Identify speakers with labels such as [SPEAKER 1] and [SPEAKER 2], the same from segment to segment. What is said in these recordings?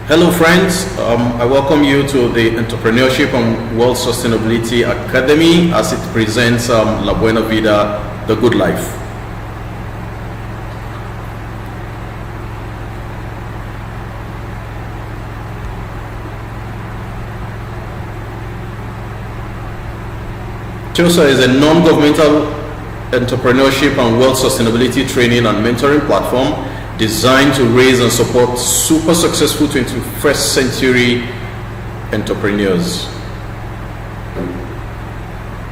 [SPEAKER 1] Hello friends, I welcome you to the Entrepreneurship and World Sustainability Academy as it presents La Buena Vida, the good life. TEWSA is a non-governmental entrepreneurship and world sustainability training and mentoring platform designed to raise and support super successful 21st century entrepreneurs.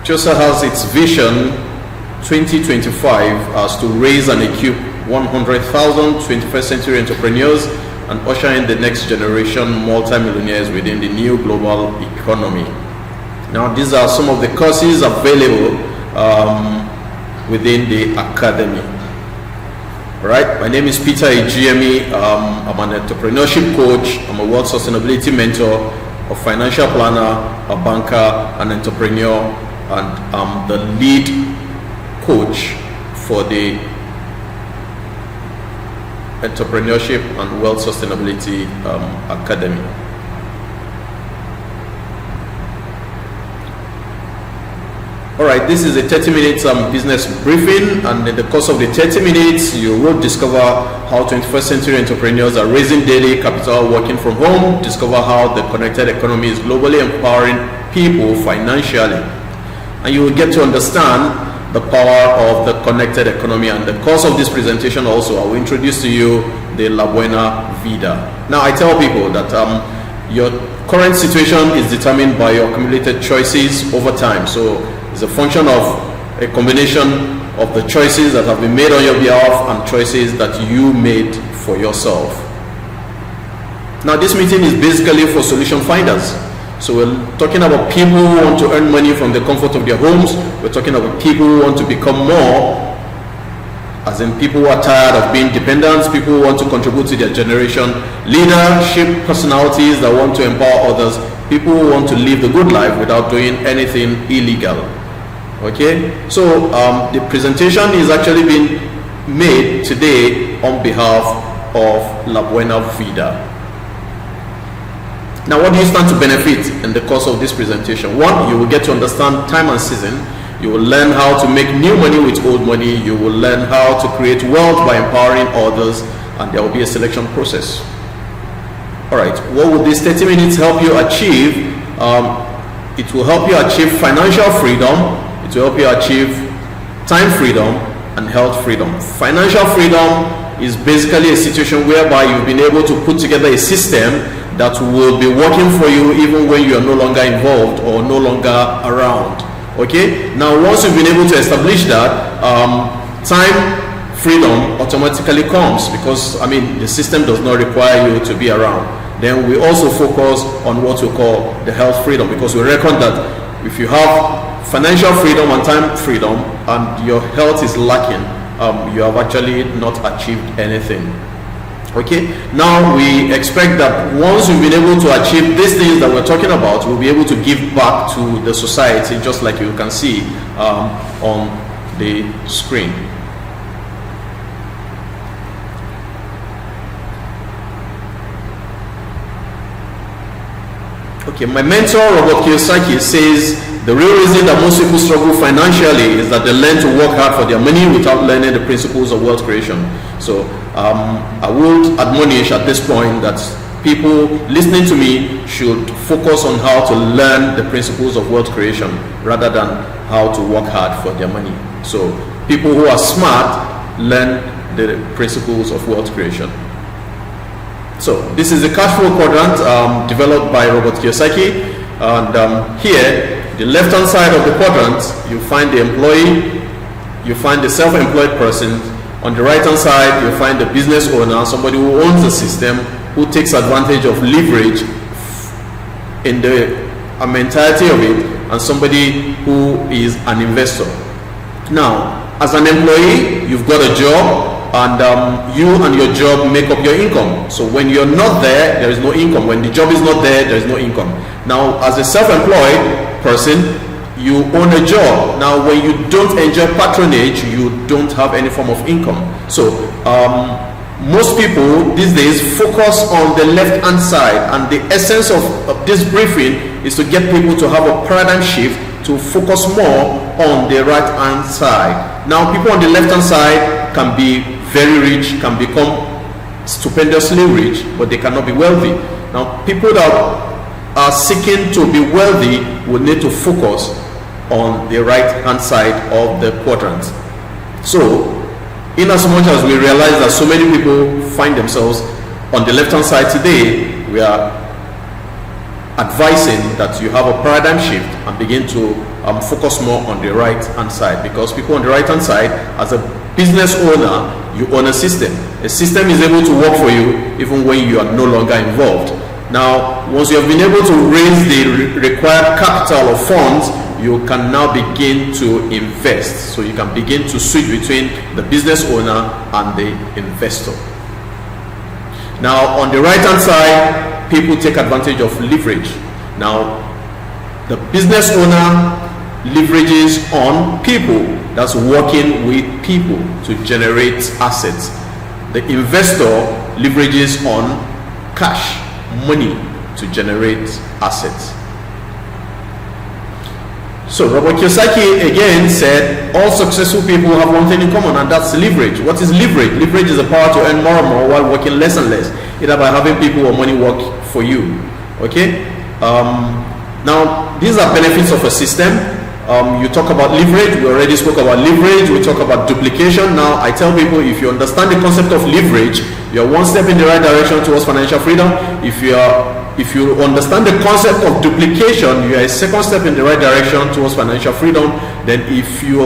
[SPEAKER 1] TEWSA has its vision 2025 as to raise and equip 100,000 21st century entrepreneurs and usher in the next generation multi-millionaires within the new global economy. Now, these are some of the courses available within the academy. All right, my name is Peter Ejimi. I'm an entrepreneurship coach. I'm a world sustainability mentor, a financial planner, a banker, an entrepreneur, and I'm the lead coach for the Entrepreneurship and World Sustainability Academy. All right, this is a 30 minutes business briefing, and in the course of the 30 minutes, you will discover how 21st century entrepreneurs are raising daily capital working from home, discover how the connected economy is globally empowering people financially, and you will get to understand the power of the connected economy. And the course of this presentation also, I will introduce to you the La Buena Vida. Now, I tell people that your current situation is determined by your accumulated choices over time. So it's a function of a combination of the choices that have been made on your behalf and choices that you made for yourself. Now, this meeting is basically for solution finders. So we're talking about people who want to earn money from the comfort of their homes. We're talking about people who want to become more, as in people who are tired of being dependents, people who want to contribute to their generation, leadership personalities that want to empower others, people who want to live the good life without doing anything illegal. Okay, so the presentation is actually being made today on behalf of La Buena Vida. Now, what do you stand to benefit in the course of this presentation? One, you will get to understand time and season. You will learn how to make new money with old money. You will learn how to create wealth by empowering others, and there will be a selection process. All right, what will these 30 minutes help you achieve? It will help you achieve financial freedom. It will help you achieve time freedom and health freedom. Financial freedom is basically a situation whereby you've been able to put together a system that will be working for you even when you are no longer involved or no longer around. Okay, now once you've been able to establish that, time freedom automatically comes, because the system does not require you to be around. Then we also focus on what we call the health freedom, because we reckon that if you have financial freedom and time freedom and your health is lacking, you have actually not achieved anything. Okay, now we expect that once you've been able to achieve these things that we're talking about, we'll be able to give back to the society, just like you can see on the screen. Okay, my mentor, Robert Kiyosaki, says the real reason that most people struggle financially is that they learn to work hard for their money without learning the principles of wealth creation. So I would admonish at this point that people listening to me should focus on how to learn the principles of wealth creation rather than how to work hard for their money. So people who are smart learn the principles of wealth creation. So this is the cash flow quadrant developed by Robert Kiyosaki, and here, the left-hand side of the quadrant, you find the employee, you find the self-employed person. On the right-hand side, you find the business owner, somebody who owns the system, who takes advantage of leverage in the entirety of it, and somebody who is an investor. Now, as an employee, you've got a job, and you and your job make up your income. So when you're not there, there is no income. When the job is not there, there is no income. Now, as a self-employed person, you own a job. Now, when you don't enjoy patronage, you don't have any form of income. So most people these days focus on the left hand side, and the essence of this briefing is to get people to have a paradigm shift to focus more on the right hand side. Now, people on the left hand side can be very rich, can become stupendously rich, but they cannot be wealthy. Now, people that are seeking to be wealthy will need to focus on the right hand side of the quadrant. So, in as much as we realize that so many people find themselves on the left hand side today, we are advising that you have a paradigm shift and begin to focus more on the right hand side, because people on the right hand side, as a business owner, you own a system. A system is able to work for you even when you are no longer involved. Now, once you have been able to raise the required capital or funds, you can now begin to invest. So you can begin to switch between the business owner and the investor. Now, on the right hand side, people take advantage of leverage. Now, the business owner leverages on people, that's working with people to generate assets. The investor leverages on cash, money, to generate assets. So Robert Kiyosaki again said all successful people have one thing in common, and that's leverage. What is leverage? Leverage is the power to earn more and more while working less and less, either by having people or money work for you. Okay. Now, these are benefits of a system. You talk about leverage. We already spoke about leverage. We talk about duplication. Now, I tell people, if you understand the concept of leverage, you're one step in the right direction towards financial freedom. If you understand the concept of duplication, you are a second step in the right direction towards financial freedom. Then if you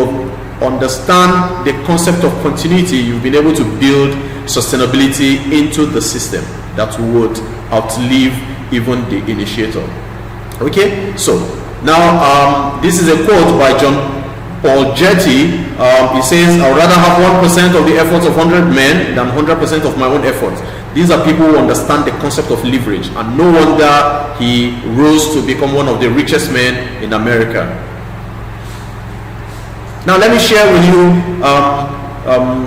[SPEAKER 1] understand the concept of continuity, you've been able to build sustainability into the system that would outlive even the initiator. Okay, so now this is a quote by John Paul Getty. He says, I would rather have 1% of the efforts of 100 men than 100% of my own efforts. These are people who understand the concept of leverage, and no wonder he rose to become one of the richest men in America. Now let me share with you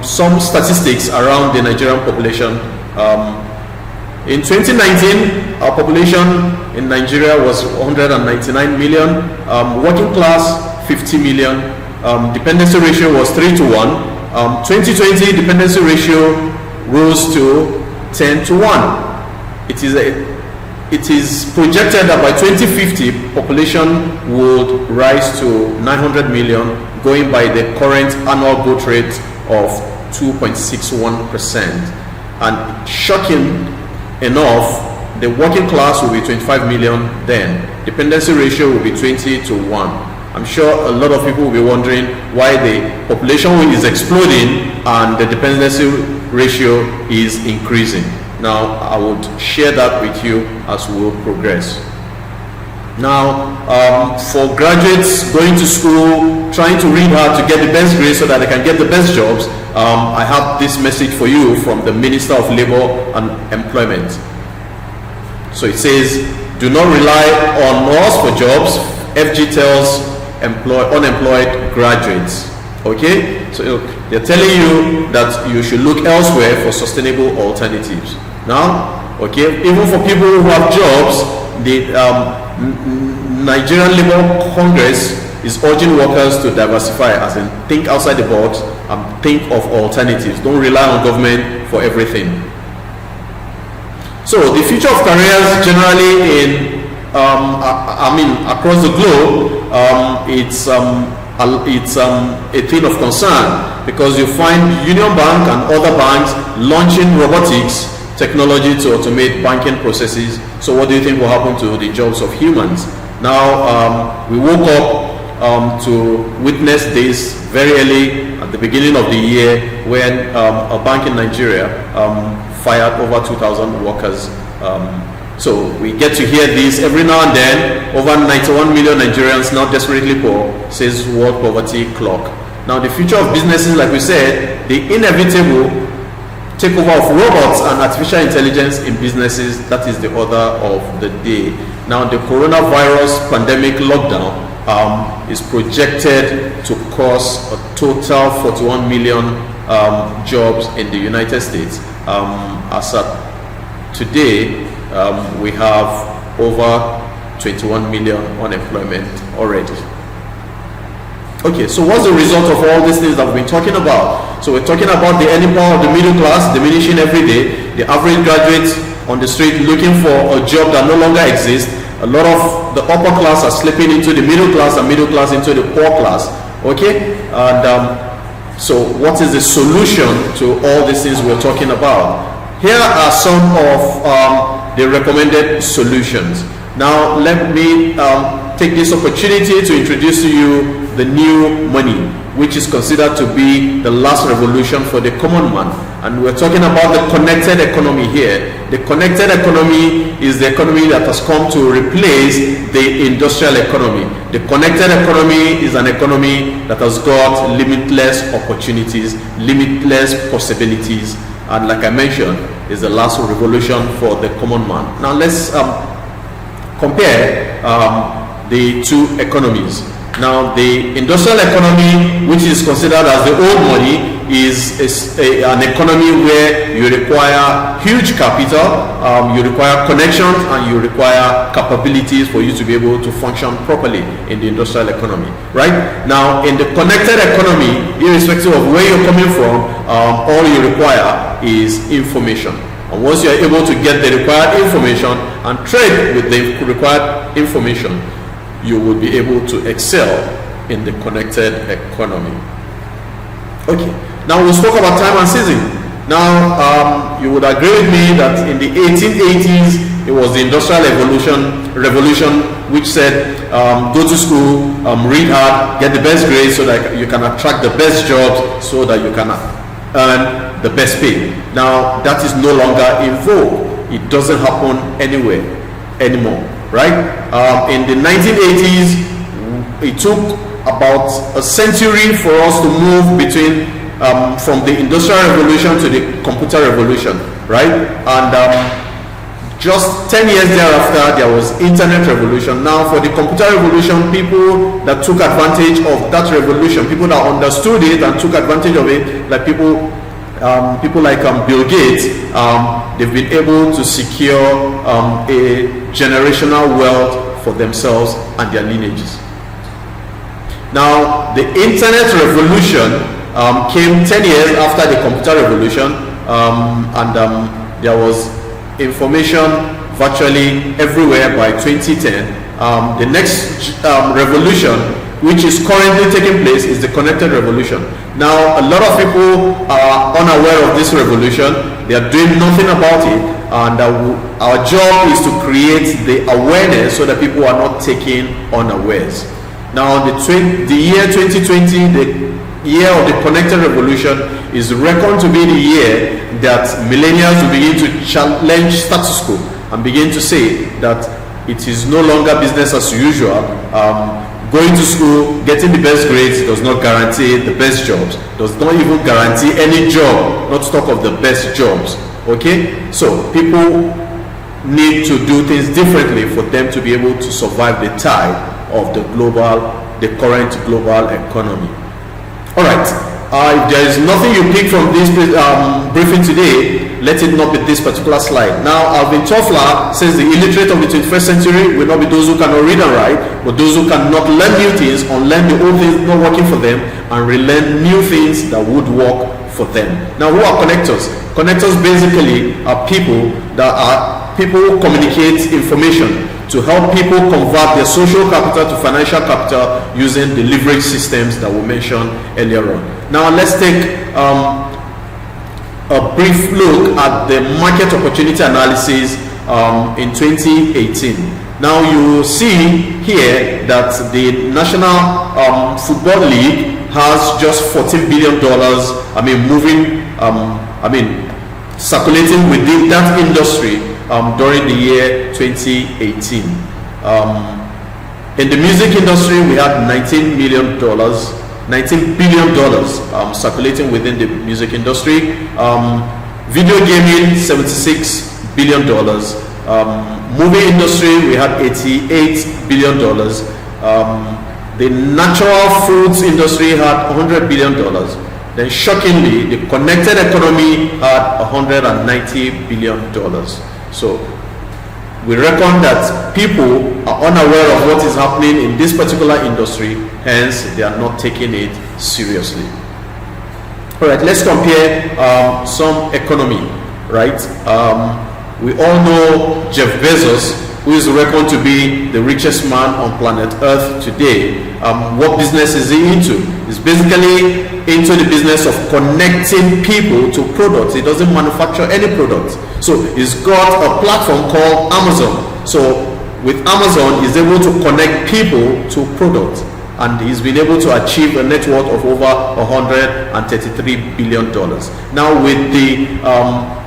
[SPEAKER 1] some statistics around the Nigerian population. In 2019, our population in Nigeria was 199 million, working class 50 million, dependency ratio was 3 to 1. 2020 dependency ratio rose to 10 to 1. It is projected that by 2050 population would rise to 900 million, going by the current annual growth rate of 2.61%. And shocking enough, the working class will be 25 million then. Dependency ratio will be 20 to 1. I'm sure a lot of people will be wondering why the population is exploding and the dependency ratio is increasing. Now, I would share that with you as we will progress. Now, for graduates going to school, trying to read hard to get the best grades so that they can get the best jobs, I have this message for you from the Minister of Labor and Employment. So it says, do not rely on us for jobs. FG tells unemployed graduates. Okay, so they're telling you that you should look elsewhere for sustainable alternatives. Now, okay, even for people who have jobs, the Nigerian Labour Congress is urging workers to diversify, as in think outside the box and think of alternatives. Don't rely on government for everything. So the future of careers generally in across the globe, it's a thing of concern, because you find Union Bank and other banks launching robotics technology to automate banking processes. So what do you think will happen to the jobs of humans? Now, we woke up to witness this very early at the beginning of the year, when a bank in Nigeria fired over 2,000 workers. So we get to hear this every now and then. Over 91 million Nigerians now desperately poor, says World Poverty Clock. Now, the future of businesses, like we said, the inevitable takeover of robots and artificial intelligence in businesses, that is the order of the day. Now, the coronavirus pandemic lockdown is projected to cost a total 41 million jobs in the United States, As of today, we have over 21 million unemployment already. Okay, so what's the result of all these things that we've been talking about? So we're talking about the earning power of the middle class diminishing every day, the average graduate on the street looking for a job that no longer exists. A lot of the upper class are slipping into the middle class and middle class into the poor class. Okay, and so what is the solution to all these things we're talking about? Here are some of the recommended solutions. Now let me take this opportunity to introduce to you the new money, which is considered to be the last revolution for the common man. And we're talking about the connected economy here. The connected economy is the economy that has come to replace the industrial economy. The connected economy is an economy that has got limitless opportunities, limitless possibilities, and like I mentioned, is the last revolution for the common man. Now let's compare the two economies. Now the industrial economy, which is considered as the old money, is an economy where you require huge capital, you require connections, and you require capabilities for you to be able to function properly in the industrial economy, right? Now in the connected economy, irrespective of where you're coming from, all you require is information. And once you're able to get the required information and trade with the required information, you will be able to excel in the connected economy. Okay, now we spoke about time and season. Now you would agree with me that in the 1880s it was the industrial revolution which said go to school, read hard, get the best grades so that you can attract the best jobs, so that you can earn the best pay. Now that is no longer in vogue. It doesn't happen anywhere anymore, right? In the 1980s, it took about a century for us to move between from the industrial revolution to the computer revolution, right? And just 10 years thereafter, there was internet revolution. Now for the computer revolution, people that took advantage of that revolution, people that understood it and took advantage of it, like people like Bill Gates, they've been able to secure a generational wealth for themselves and their lineages. Now the internet revolution came 10 years after the computer revolution, and there was information virtually everywhere by 2010. The next revolution, which is currently taking place, is the connected revolution. Now a lot of people are unaware of this revolution. They are doing nothing about it, and our job is to create the awareness so that people are not taken unawares. Now the year 2020, the year of the connected revolution, is reckoned to be the year that millennials will begin to challenge status quo and begin to say that it is no longer business as usual. Going to school, getting the best grades does not guarantee the best jobs, does not even guarantee any job, not to talk of the best jobs. Okay, so people need to do things differently for them to be able to survive the tide of the current global economy. All right, if there is nothing you pick from this briefing today, let it not be this particular slide. Now, Alvin Toffler says the illiterate of the 21st century will not be those who cannot read and write, but those who cannot learn new things, unlearn the old things not working for them, and relearn new things that would work for them. Now, who are connectors? Connectors basically are people who communicate information to help people convert their social capital to financial capital using the leverage systems that we mentioned earlier on. Now let's take a brief look at the market opportunity analysis in 2018. Now you see here that the National Football League has just $14 billion, circulating within that industry during the year 2018. In the music industry, we had $19 billion circulating within the music industry. Video gaming, $76 billion. Movie industry, we had $88 billion. The natural foods industry had $100 billion. Then shockingly, the connected economy had $190 billion. So we reckon that people are unaware of what is happening in this particular industry, hence they are not taking it seriously. All right, let's compare some economy, right? We all know Jeff Bezos, who is reckoned to be the richest man on planet Earth today. What business is he into? He's basically into the business of connecting people to products. He doesn't manufacture any products. So he's got a platform called Amazon. So with Amazon, he's able to connect people to products. And he's been able to achieve a net worth of over $133 billion. Now with the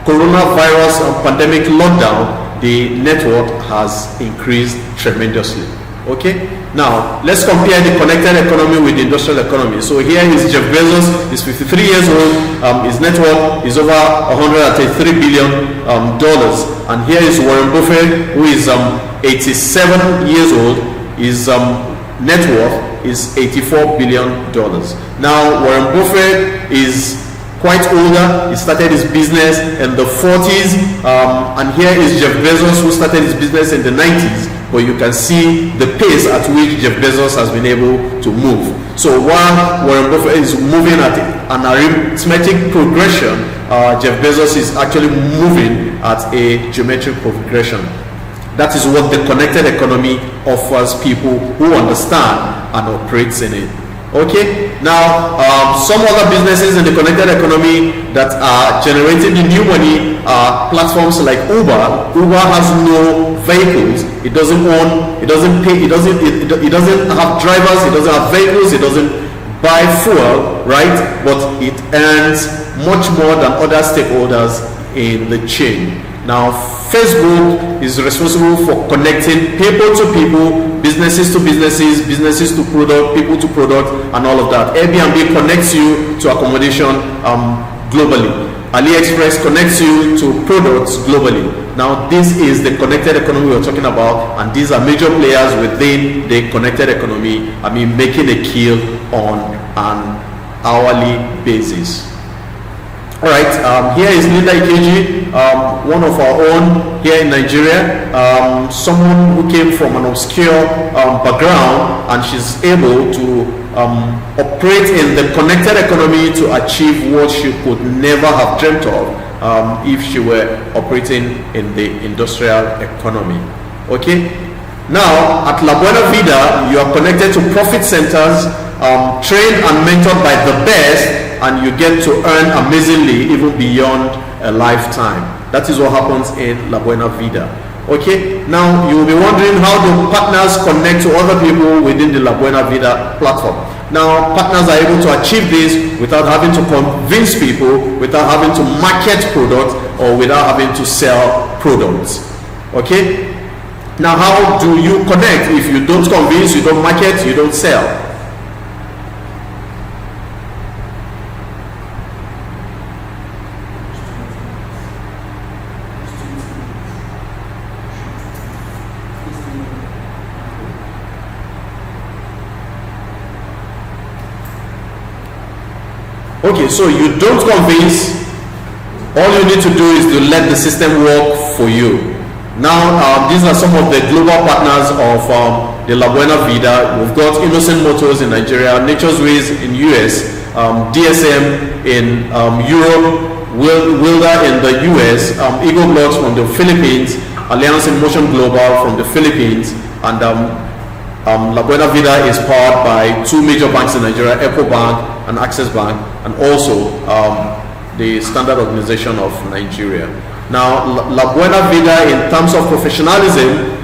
[SPEAKER 1] coronavirus pandemic lockdown, the net worth has increased tremendously. Okay, now let's compare the connected economy with the industrial economy. So here is Jeff Bezos. He's 53 years old. His net worth is over $133 billion. And here is Warren Buffett, who is 87 years old. His net worth is $84 billion. Now Warren Buffett is quite older. He started his business in the 40s, and here is Jeff Bezos, who started his business in the 90s. But you can see the pace at which Jeff Bezos has been able to move. So while Warren Buffett is moving at an arithmetic progression, Jeff Bezos is actually moving at a geometric progression. That is what the connected economy offers people who understand and operates in it. Okay, now some other businesses in the connected economy that are generating the new money are platforms like Uber. Uber has no vehicles. It doesn't own, it doesn't pay, it doesn't have drivers, it doesn't have vehicles, it doesn't buy fuel, right? But it earns much more than other stakeholders in the chain. Now Facebook is responsible for connecting people to people, businesses to businesses, businesses to product, people to product, and all of that. Airbnb connects you to accommodation globally. AliExpress connects you to products globally. Now this is the connected economy we're talking about, and these are major players within the connected economy. I mean, making a kill on an hourly basis. All right, here is Linda Ikeji, one of our own here in Nigeria, someone who came from an obscure background, and she's able to operate in the connected economy to achieve what she could never have dreamt of if she were operating in the industrial economy. Okay, now at La Buena Vida, you are connected to profit centers, trained and mentored by the best, and you get to earn amazingly even beyond a lifetime. That is what happens in La Buena Vida. Okay, now you will be wondering, how do partners connect to other people within the La Buena Vida platform? Now partners are able to achieve this without having to convince people, without having to market products, or without having to sell products. Okay, now how do you connect? If you don't convince, you don't market, you don't sell. Okay, so you don't convince. All you need to do is to let the system work for you. Now, these are some of the global partners of the La Buena Vida. We've got Innocent Motors in Nigeria, Nature's Ways in US, DSM in Europe, Wilder in the US, Eagle Blocks from the Philippines, Alliance in Motion Global from the Philippines, and La Buena Vida is powered by two major banks in Nigeria, EcoBank and Access Bank, and also the Standard Organization of Nigeria. Now, La Buena Vida, in terms of professionalism,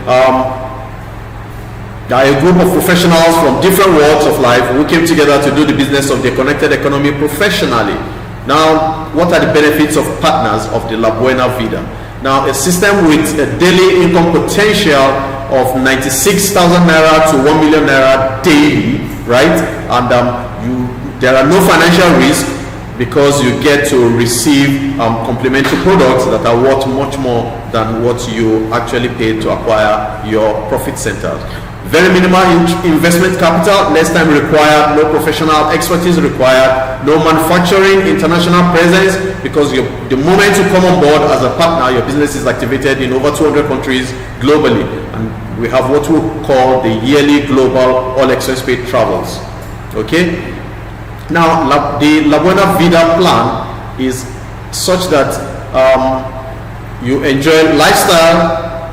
[SPEAKER 1] there are a group of professionals from different walks of life who came together to do the business of the connected economy professionally. Now, what are the benefits of partners of the La Buena Vida? Now, a system with a daily income potential of 96,000 naira to 1 million naira daily, right? And there are no financial risk, because you get to receive complementary products that are worth much more than what you actually paid to acquire your profit centers. Very minimal investment capital, less time required, no professional expertise required, no manufacturing, international presence, because the moment you come on board as a partner, your business is activated in over 200 countries globally, and we have what we call the yearly global all expense paid travels. Okay, now the La Buena Vida plan is such that you enjoy lifestyle,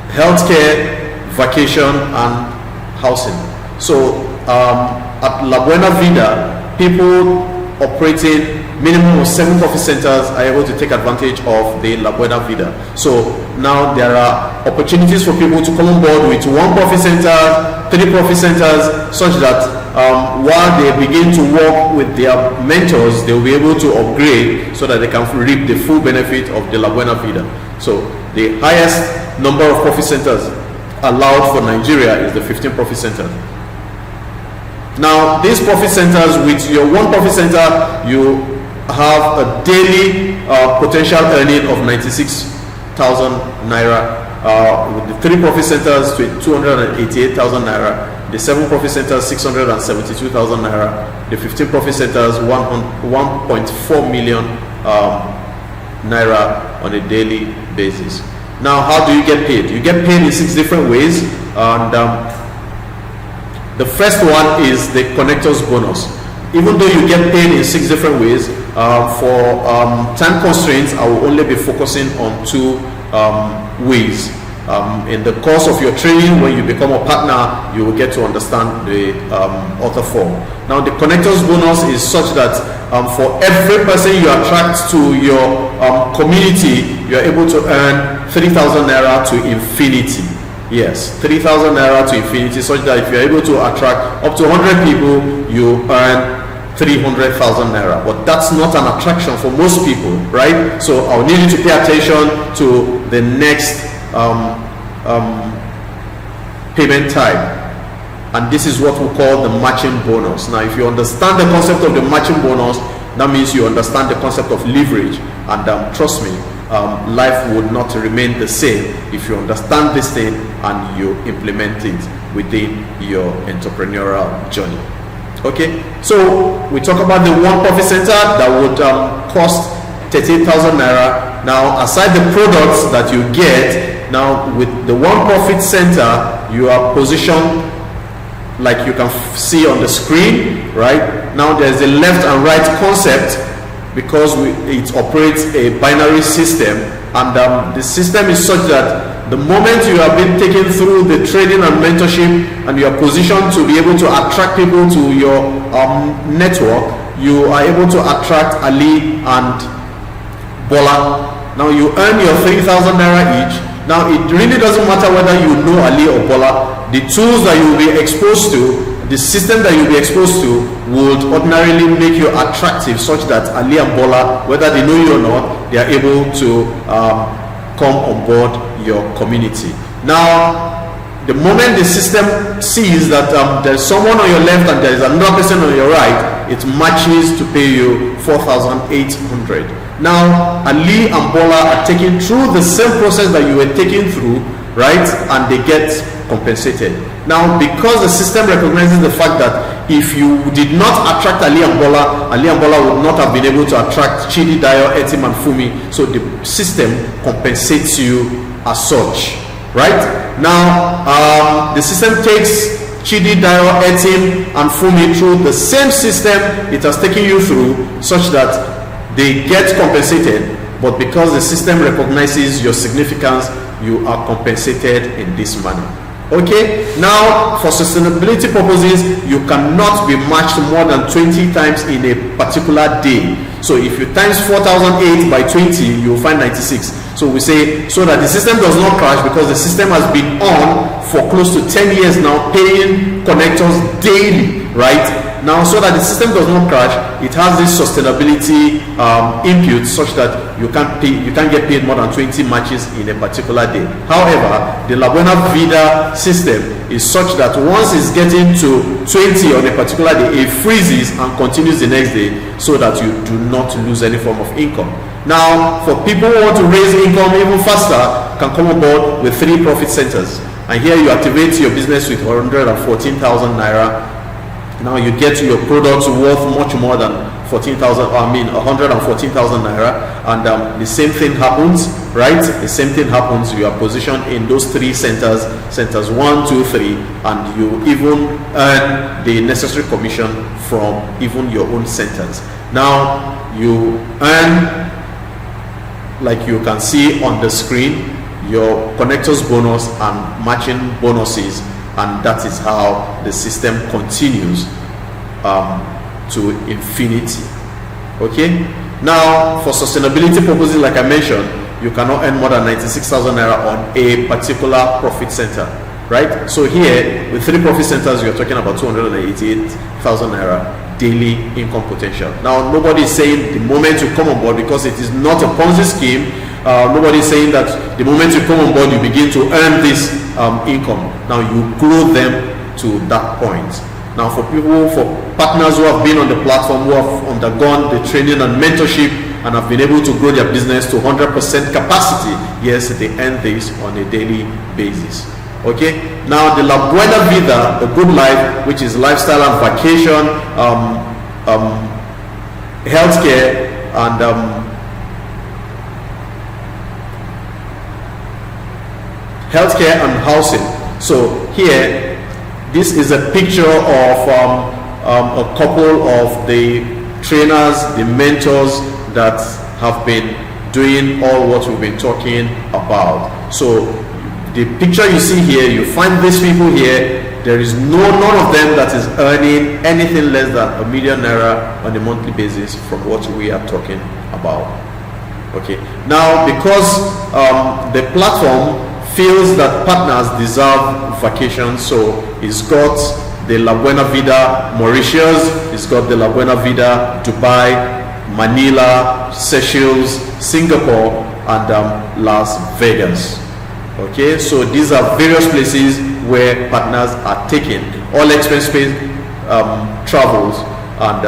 [SPEAKER 1] healthcare, vacation, and housing. So at La Buena Vida, people operating minimum of 7 profit centers are able to take advantage of the La Buena Vida. So now there are opportunities for people to come on board with 1 profit center, 3 profit centers, such that while they begin to work with their mentors, they will be able to upgrade so that they can reap the full benefit of the La Buena Vida. So the highest number of profit centers allowed for Nigeria is the 15 profit centers. Now these profit centers, with your 1 profit center, you have a daily potential earning of 96,000 naira. With the 3 profit centers to 288,000 naira, the 7 profit centers 672,000 naira, the 15 profit centers 1.4 million naira on a daily basis. Now, how do you get paid? You get paid in 6 different ways, and the first one is the connectors bonus. Even though you get paid in 6 different ways, for time constraints, I will only be focusing on 2 ways. In the course of your training, when you become a partner, you will get to understand the other 4. Now, the connectors bonus is such that for every person you attract to your community, you are able to earn 3,000 naira to infinity. Yes, 3,000 naira to infinity, such that if you are able to attract up to 100 people, you earn 300,000 naira. But that's not an attraction for most people, right? So I'll need you to pay attention to the next payment type, and this is what we call the matching bonus. Now, if you understand the concept of the matching bonus, that means you understand the concept of leverage, and trust me, life would not remain the same if you understand this thing and you implement it within your entrepreneurial journey. Okay, so we talk about the 1 profit center that would cost 38,000 naira. Now, aside the products that you get, now with the 1 profit center, you are positioned like you can see on the screen. Right now, there's a left and right concept, because it operates a binary system, and the system is such that the moment you have been taken through the training and mentorship, and you are positioned to be able to attract people to your network, you are able to attract Ali and Bola. Now you earn your 3,000 naira each. Now it really doesn't matter whether you know Ali or Bola. The tools that you will be exposed to, the system that you'll be exposed to, would ordinarily make you attractive, such that Ali and Bola, whether they know you or not, they are able to come on board your community. Now, the moment the system sees that there's someone on your left and there is another person on your right, it matches to pay you 4,800. Now, Ali and Bola are taken through the same process that you were taken through, right? And they get compensated. Now, because the system recognizes the fact that if you did not attract Ali and Bola would not have been able to attract Chidi, Dayo, Etim, and Fumi. So the system compensates you as such, right? Now, the system takes Chidi, Dayo, Etim, and Fumi through the same system it has taken you through, such that they get compensated. But because the system recognizes your significance, you are compensated in this manner. Okay, now for sustainability purposes, you cannot be matched more than 20 times in a particular day. So if you times 4,008 by 20, you will find 96. So we say, so that the system does not crash, because the system has been on for close to 10 years now, paying connectors daily, right? Now, so that the system does not crash, it has this sustainability input, such that you can't get paid more than 20 matches in a particular day. However, the La Buena Vida system is such that once it's getting to 20 on a particular day, it freezes and continues the next day, so that you do not lose any form of income. Now, for people who want to raise income even faster, can come on board with 3 profit centers. And here you activate your business with 114,000 naira. Now you get your products worth much more than 114,000 naira, and the same thing happens, right? The same thing happens. You are positioned in those 3 centers, centers 1, 2, 3, and you even earn the necessary commission from even your own centers. Now you earn, like you can see on the screen, your connectors bonus and matching bonuses, and that is how the system continues to infinity. Okay, now for sustainability purposes, like I mentioned, you cannot earn more than 96,000 naira on a particular profit center, right? So here with 3 profit centers, you're talking about 288,000 naira daily income potential. Now nobody is saying the moment you come on board, because it is not a Ponzi scheme, nobody is saying that the moment you come on board you begin to earn this income. Now you grow them to that point. Now for people, for partners who have been on the platform, who have undergone the training and mentorship and have been able to grow their business to 100% capacity, yes, they earn this on a daily basis. Okay, now the La Buena Vida, the good life, which is lifestyle and vacation, healthcare, and housing. So here, this is a picture of a couple of the trainers, the mentors that have been doing all what we've been talking about. So the picture you see here, you find these people here. There is none of them that is earning anything less than ₦1 million on a monthly basis from what we are talking about. Okay, now because the platform feels that partners deserve vacations, so it's got the La Buena Vida Mauritius, it's got the La Buena Vida Dubai, Manila, Seychelles, Singapore, and Las Vegas. Okay, so these are various places where partners are taking all expense paid travels and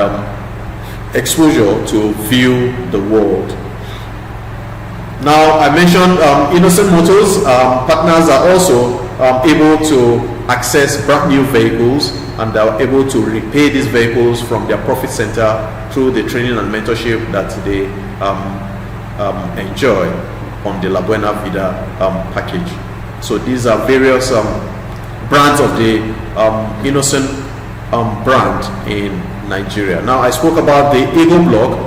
[SPEAKER 1] exposure to view the world. Now I mentioned Innocent Motors. Partners are also able to access brand new vehicles, and they are able to repay these vehicles from their profit center through the training and mentorship that they enjoy on the La Buena Vida package. So these are various brands of the Innocent brand in Nigeria. Now I spoke about the Eagle Block.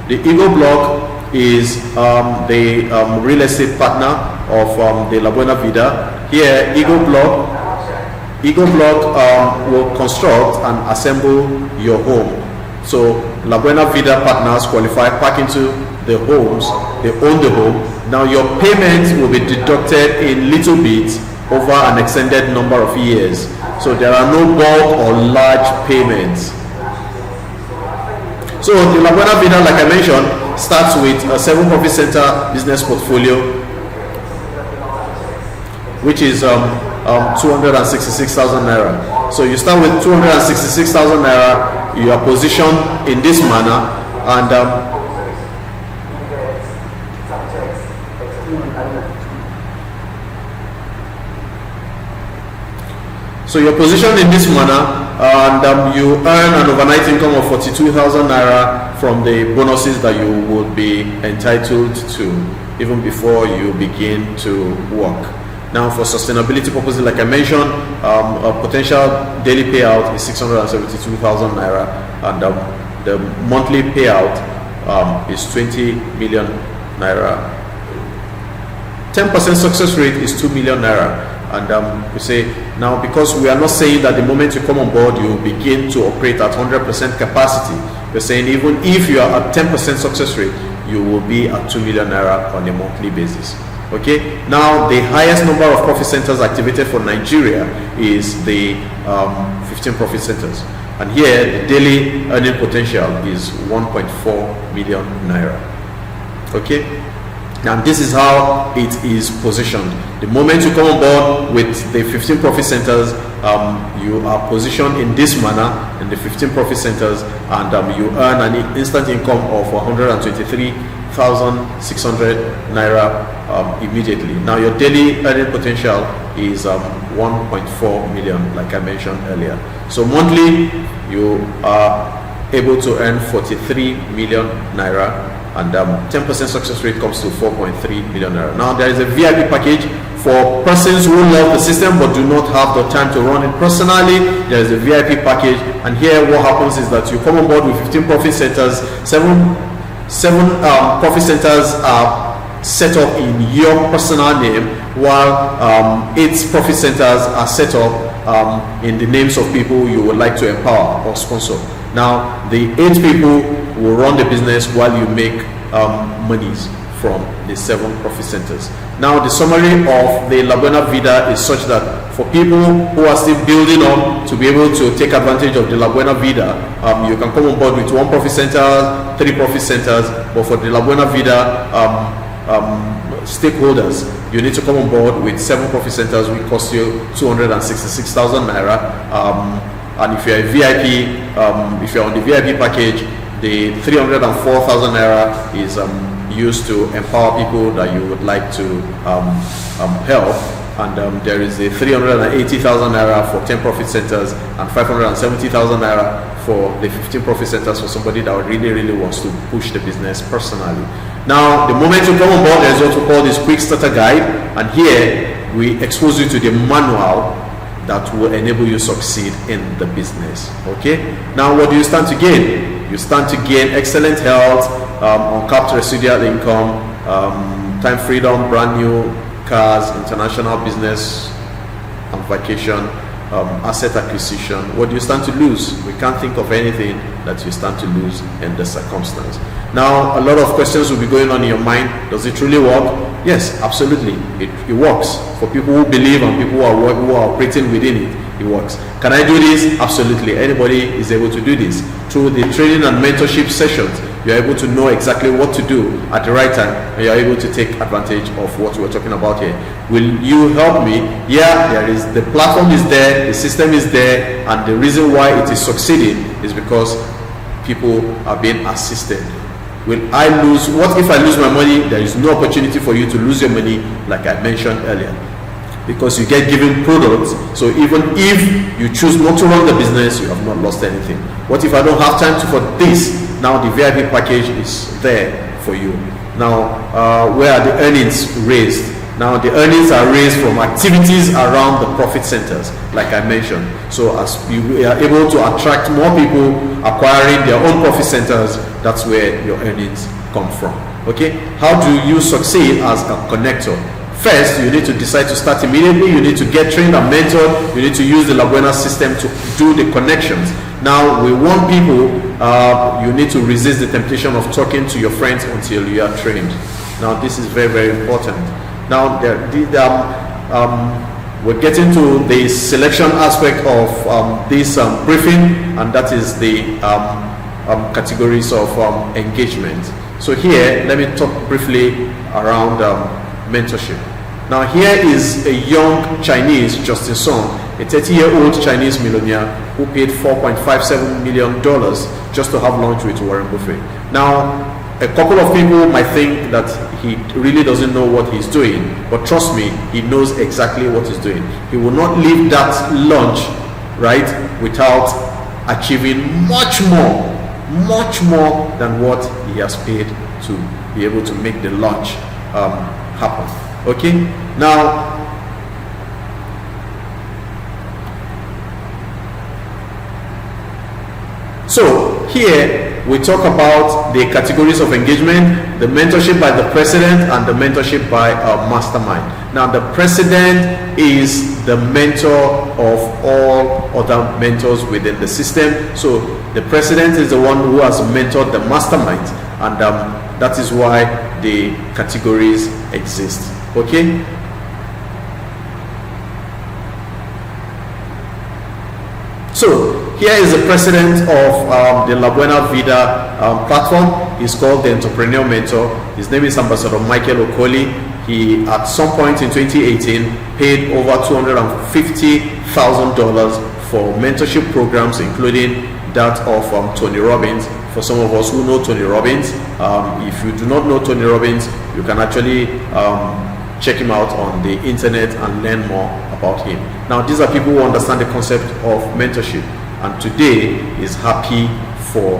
[SPEAKER 1] The Eagle Block is the real estate partner of the La Buena Vida. Here Eagle Block will construct and assemble your home. So La Buena Vida partners qualify, pack into the homes, they own the home. Now your payments will be deducted in little bits over an extended number of years. So there are no bulk or large payments. So the La Buena Vida, like I mentioned, starts with a 7 profit center business portfolio, which is 266,000 naira. So you start with 266,000 naira. You are positioned in this manner, and so you're positioned in this manner, and you earn an overnight income of 42,000 naira from the bonuses that you would be entitled to even before you begin to work. Now for sustainability purposes, like I mentioned, a potential daily payout is 672,000 naira, and the monthly payout is 20 million naira. 10% success rate is 2 million naira. And we say now, because we are not saying that the moment you come on board you begin to operate at 100% capacity, we're saying even if you are at 10% success rate, you will be at 2 million naira on a monthly basis. Okay, now the highest number of profit centers activated for Nigeria is the 15 profit centers, and here the daily earning potential is 1.4 million naira. Okay, and this is how it is positioned. The moment you come on board with the 15 profit centers, you are positioned in this manner in the 15 profit centers, and you earn an instant income of 123,600 naira immediately. Now your daily earning potential is 1.4 million, like I mentioned earlier. So monthly you are able to earn 43 million naira, and 10% success rate comes to 4.3 million naira. Now there is a VIP package for persons who love the system but do not have the time to run it personally. There is a VIP package, and here what happens is that you come on board with 15 profit centers. Seven profit centers are set up in your personal name, while 8 profit centers are set up in the names of people you would like to empower or sponsor. Now the 8 people will run the business while you make monies from the 7 profit centers. Now the summary of the Buena Vida is such that for people who are still building up to be able to take advantage of the Buena Vida, you can come on board with 1 profit center, 3 profit centers, but for the Buena Vida stakeholders, you need to come on board with 7 profit centers, which cost you 266,000 naira. And if you're a VIP, if you're on the VIP package, the 304,000 naira is used to empower people that you would like to help, and there is a 380,000 naira for 10 profit centers and 570,000 naira for the 15 profit centers for somebody that really wants to push the business personally. Now the moment you come on board, there is what we call this quick starter guide, and here we expose you to the manual that will enable you succeed in the business. Okay, now what do you stand to gain? You stand to gain excellent health, uncapped residual income, time freedom, brand new cars, international business and vacation, asset acquisition. What do you stand to lose? We can't think of anything that you stand to lose in the circumstance. Now a lot of questions will be going on in your mind. Does it truly work? Yes, absolutely. It works. For people who believe and people who are operating within it, it works. Can I do this? Absolutely. Anybody is able to do this. Through the training and mentorship sessions, you're able to know exactly what to do at the right time, and you're able to take advantage of what we're talking about here. Will you help me? Yeah, there is. The platform is there, the system is there, and the reason why it is succeeding is because people are being assisted. Will I lose? What if I lose my money? There is no opportunity for you to lose your money, like I mentioned earlier, because you get given products. So even if you choose not to run the business, you have not lost anything. What if I don't have time for this? Now the VIP package is there for you. Now where are the earnings raised? Now the earnings are raised from activities around the profit centers, like I mentioned. So as you are able to attract more people acquiring their own profit centers, that's where your earnings come from. Okay, how do you succeed as a connector? First, you need to decide to start immediately. You need to get trained and mentored. You need to use the Buena system to do the connections. Now we want people, you need to resist the temptation of talking to your friends until you are trained. Now this is very important. Now we're getting to the selection aspect of this briefing, and that is the categories of engagement. So here, let me talk briefly around mentorship. Now here is a young Chinese, Justin Song, a 30-year-old Chinese millionaire who paid $4.57 million just to have lunch with Warren Buffett. Now a couple of people might think that he really doesn't know what he's doing, but trust me, he knows exactly what he's doing. He will not leave that lunch, right, without achieving much more than what he has paid to be able to make the lunch happen. Okay, now so here we talk about the categories of engagement, the mentorship by the president and the mentorship by a mastermind. Now the president is the mentor of all other mentors within the system. So the president is the one who has mentored the mastermind, and that is why the categories exist. Okay, so here is the president of the Buena Vida platform. He's called the Entrepreneur Mentor. His name is Ambassador Michael Okoli. He at some point in 2018 paid over $250,000 for mentorship programs, including that of Tony Robbins, for some of us who know Tony Robbins. If you do not know Tony Robbins, you can actually check him out on the internet and learn more about him. Now, these are people who understand the concept of mentorship, and today is happy for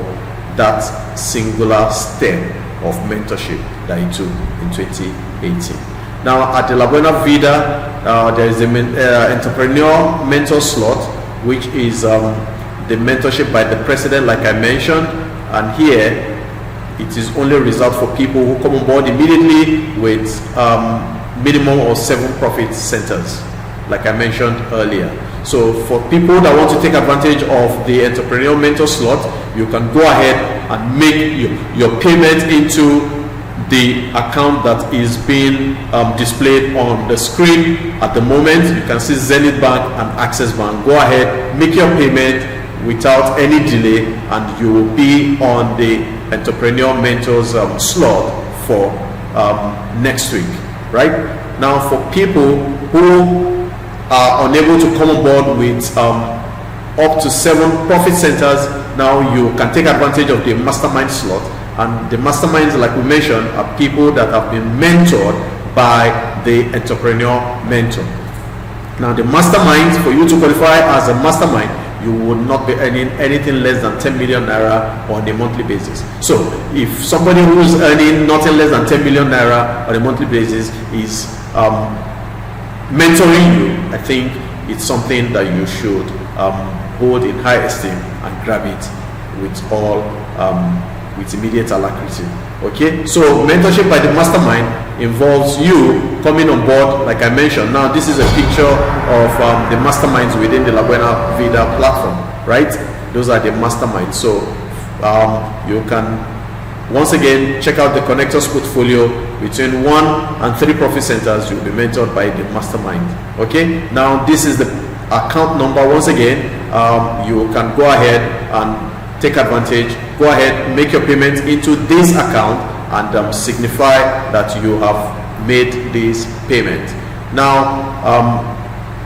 [SPEAKER 1] that singular step of mentorship that he took in 2018. Now, at the Buena Vida, there is the entrepreneur mentor slot, which is the mentorship by the president, like I mentioned. And here it is only reserved for people who come on board immediately with minimum of 7 profit centers, like I mentioned earlier. So for people that want to take advantage of the entrepreneur mentor slot, you can go ahead and make your payment into the account that is being displayed on the screen at the moment. You can see Zenith Bank and Access Bank. Go ahead, make your payment without any delay, and you will be on the entrepreneur mentors slot for next week. Right now, for people who are unable to come on board with up to 7 profit centers, now you can take advantage of the mastermind slot. And the masterminds, like we mentioned, are people that have been mentored by the entrepreneur mentor. Now, the masterminds, for you to qualify as a mastermind, you would not be earning anything less than 10 million naira on a monthly basis. So if somebody who is earning nothing less than 10 million naira on a monthly basis is mentoring you, I think it's something that you should hold in high esteem and grab it with all with immediate alacrity. Okay, so mentorship by the mastermind involves you coming on board, like I mentioned. Now, this is a picture of the masterminds within the Buena Vida platform, right? Those are the masterminds. So you can once again check out the connectors portfolio. Between 1 and 3 profit centers, you'll be mentored by the mastermind. Okay, now this is the account number. Once again, you can go ahead and take advantage. Go ahead, make your payment into this account and signify that you have made this payment. Now,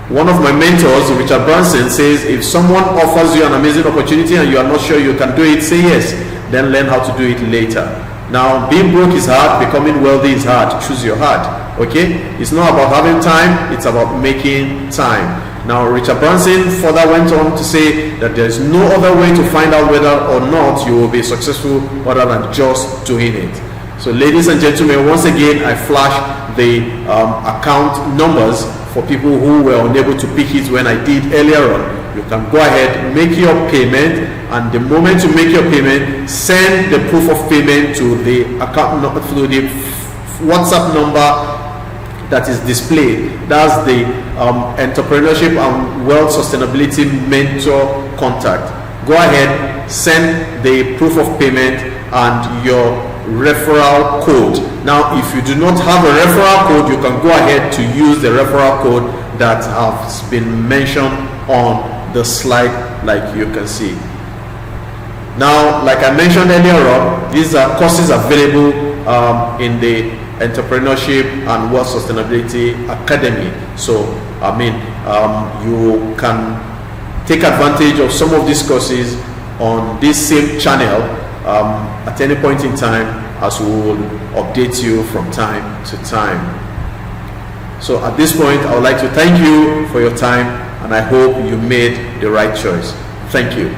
[SPEAKER 1] one of my mentors, Richard Branson, says if someone offers you an amazing opportunity and you are not sure you can do it, say yes, then learn how to do it later. Now, being broke is hard, becoming wealthy is hard. Choose your heart. Okay, it's not about having time, it's about making time. Now, Richard Branson further went on to say that there is no other way to find out whether or not you will be successful other than just doing it. So, ladies and gentlemen, once again, I flash the account numbers for people who were unable to pick it when I did earlier on. You can go ahead, make your payment, and the moment you make your payment, send the proof of payment to the account through the WhatsApp number that is displayed. That's the entrepreneurship and wealth sustainability mentor contact. Go ahead, send the proof of payment and your referral code. Now, if you do not have a referral code, you can go ahead to use the referral code that has been mentioned on the slide, like you can see. Now, like I mentioned earlier on, these are courses available in the Entrepreneurship and Wealth Sustainability Academy. So I mean, you can take advantage of some of these courses on this same channel at any point in time, as we will update you from time to time. So at this point, I would like to thank you for your time, and I hope you made the right choice. Thank you.